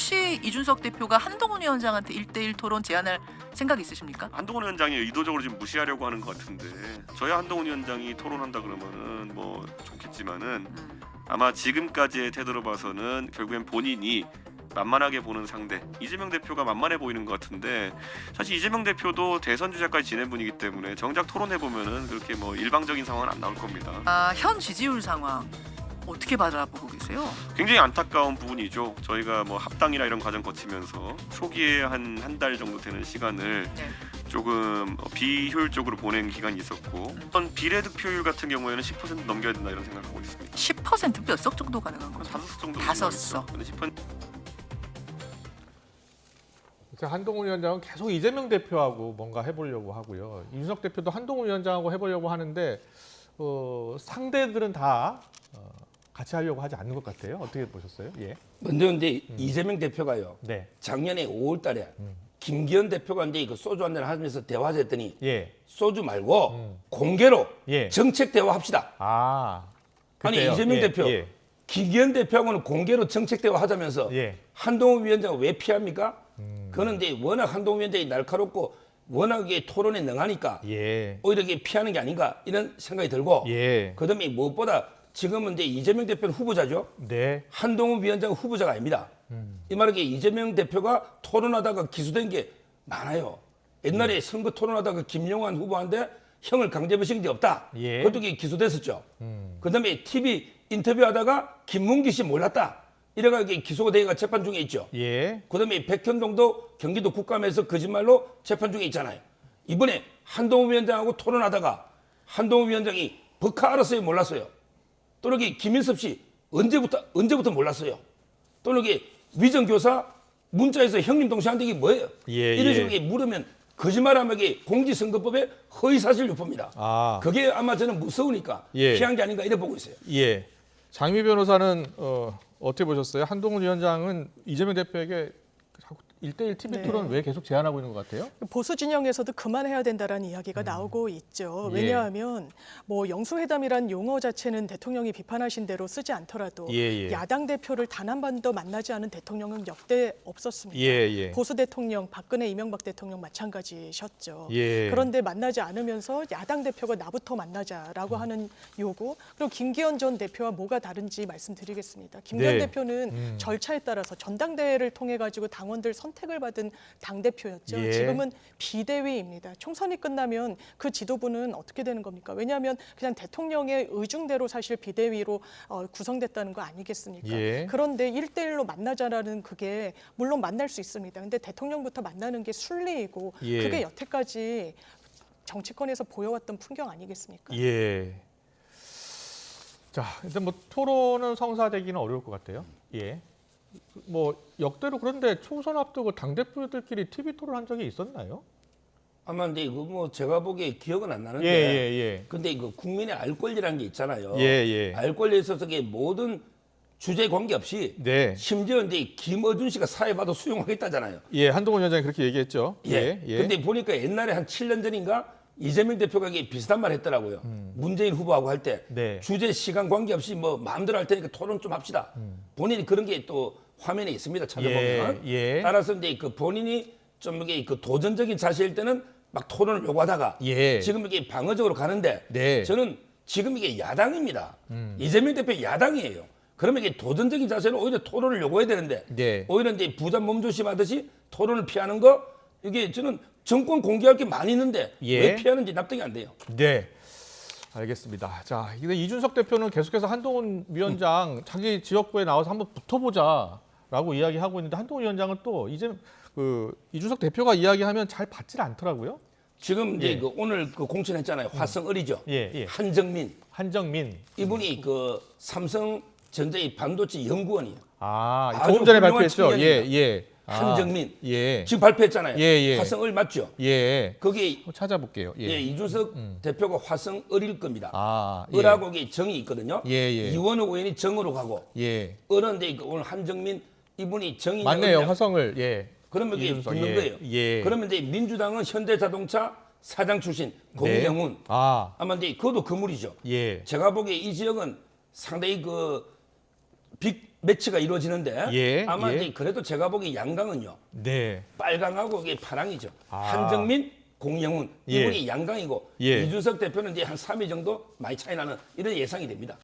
혹시 이준석 대표가 한동훈 위원장한테 1대1 토론 제안할 생각 있으십니까? 한동훈 위원장이 의도적으로 지금 무시하려고 하는 것 같은데 저야 한동훈 위원장이 토론한다 그러면은 뭐 좋겠지만은 아마 지금까지의 태도로 봐서는 결국엔 본인이 만만하게 보는 상대 이재명 대표가 만만해 보이는 것 같은데 사실 이재명 대표도 대선 주자까지 지낸 분이기 때문에 정작 토론해 보면은 그렇게 뭐 일방적인 상황은 안 나올 겁니다. 현 지지율 상황 어떻게 바라보고 계세요? 굉장히 안타까운 부분이죠. 저희가 뭐 합당이나 이런 과정 거치면서 초기에 한 달 정도 되는 시간을 조금 비효율적으로 보낸 기간이 있었고 어떤 비례득표율 같은 경우에는 10% 넘겨야 된다 이런 생각을 하고 있습니다. 10% 몇 석 정도 가능한 거죠? 5석 정도. 5석. 10%. 한동훈 위원장은 계속 이재명 대표하고 뭔가 해보려고 하고요. 이준석 대표도 한동훈 위원장하고 해보려고 하는데 상대들은 다 같이 하려고 하지 않는 것 같아요. 어떻게 보셨어요? 예. 근데 이재명 대표가요. 네. 작년에 5월달에 김기현 대표가 이제 그 소주 한잔 하면서 대화했더니 예. 소주 말고 공개로 예. 정책 대화합시다. 아. 아니 그때요? 이재명 예. 대표, 예. 김기현 대표하고는 공개로 정책 대화하자면서 예. 한동훈 위원장을 왜 피합니까? 그는 이제 워낙 한동훈 위원장이 날카롭고 워낙에 토론에 능하니까 예. 오히려 이게 피하는 게 아닌가 이런 생각이 들고 예. 그다음에 무엇보다 지금은 이제 이재명 대표는 후보자죠. 네. 한동훈 위원장은 후보자가 아닙니다. 이 말은 이재명 대표가 토론하다가 기소된 게 많아요. 옛날에 선거 토론하다가 김용환 후보한테 형을 강제부시킨 게 없다. 예. 그것도 기소됐었죠. 그다음에 TV 인터뷰하다가 김문기 씨 몰랐다. 이래가 기소가 되기가 재판 중에 있죠. 예. 그다음에 백현동도 경기도 국감에서 거짓말로 재판 중에 있잖아요. 이번에 한동훈 위원장하고 토론하다가 한동훈 위원장이 버카 알았어요, 몰랐어요. 또는 김인섭 씨 언제부터 몰랐어요. 또는 위정교사 문자에서 형님 동생한테 이게 뭐예요? 예, 이런 식으로 물으면 거짓말하면 이게 공직선거법의 허위사실 유포입니다. 아. 그게 아마 저는 무서우니까 예. 피한 게 아닌가 이래 보고 있어요. 예. 장미 변호사는 어떻게 보셨어요? 한동훈 위원장은 이재명 대표에게 1대1 TV 토론 왜 계속 제안하고 있는 것 같아요? 보수 진영에서도 그만해야 된다라는 이야기가 나오고 있죠. 왜냐하면 뭐 영수회담이란 용어 자체는 대통령이 비판하신 대로 쓰지 않더라도 야당 대표를 단 한 번도 만나지 않은 대통령은 역대 없었습니다. 보수 대통령 박근혜 이명박 대통령 마찬가지셨죠. 그런데 만나지 않으면서 야당 대표가 나부터 만나자라고 하는 요구. 그리고 김기현 전 대표와 뭐가 다른지 말씀드리겠습니다. 김기현 대표는 절차에 따라서 전당대회를 통해 가지고 당원들 선택을 받은 당대표였죠. 지금은 비대위입니다. 총선이 끝나면 그 지도부는 어떻게 되는 겁니까? 왜냐하면 그냥 대통령의 의중대로 사실 비대위로 구성됐다는 거 아니겠습니까? 그런데 1대1로 만나자라는 그게 물론 만날 수 있습니다. 근데 대통령부터 만나는 게 순리이고 그게 여태까지 정치권에서 보여왔던 풍경 아니겠습니까? 예. 자, 일단 뭐 토론은 성사되기는 어려울 것 같아요. 예. 뭐 역대로 그런데 총선 앞두고 당 대표들끼리 TV 토론한 적이 있었나요? 아마 근데 이거 뭐 제가 보기에 기억은 안 나는데. 예. 근데 이거 국민의 알 권리라는 게 있잖아요. 예. 알 권리에 있어서 모든 주제 관계없이 심지어 이제 김어준 씨가 사회 봐도 수용하겠다잖아요. 예, 한동훈 위원장이 그렇게 얘기했죠. 근데 보니까 옛날에 한 7년 전인가 이재명 대표가 이게 비슷한 말 했더라고요. 문재인 후보하고 할 때 주제 시간 관계없이 뭐 마음대로 할 테니까 토론 좀 합시다. 본인이 그런 게 또 화면에 있습니다. 찾아보면. 따라서 이제 그 본인이 좀 이게 그 도전적인 자세일 때는 막 토론을 요구하다가 지금 이게 방어적으로 가는데 저는 지금 이게 야당입니다. 이재명 대표 야당이에요. 그러면 이게 도전적인 자세로 오히려 토론을 요구해야 되는데 오히려 이제 부자 몸조심하듯이 토론을 피하는 거 이게 저는 정권 공개할 게 많이 있는데 왜 피하는지 납득이 안 돼요. 네. 알겠습니다. 자, 근데 이준석 대표는 계속해서 한동훈 위원장 자기 지역구에 나와서 한번 붙어보자라고 이야기하고 있는데 한동훈 위원장은 또 이제 이준석 대표가 이야기하면 잘 받질 않더라고요. 지금 이제 그 오늘 그 공천했잖아요. 화성을이죠. 한정민. 이분이 그 삼성전자의 반도체 연구원이에요. 조금 전에 발표했죠. 한정민. 지금 발표했잖아요. 화성을 맞죠? 거기 찾아볼게요. 이준석 대표가 화성을일 겁니다. 을하고 이게 정이 있거든요. 이원호 의원이 정으로 가고 을은 오늘 한정민 이분이 정이 맞네요. 화성을. 그러면 이게 붙는 거예요. 그러면 이제 민주당은 현대자동차 사장 출신 공명훈. 아마 이제 그것도 그물이죠. 제가 보기에 이 지역은 상당히 그 매치가 이루어지는데 예, 아마 예. 이제 그래도 제가 보기 양강은요. 네. 빨강하고 이게 파랑이죠. 아. 한정민, 공영훈 예. 이분이 양강이고 예. 이준석 대표는 이제 한 3위 정도 많이 차이 나는 이런 예상이 됩니다.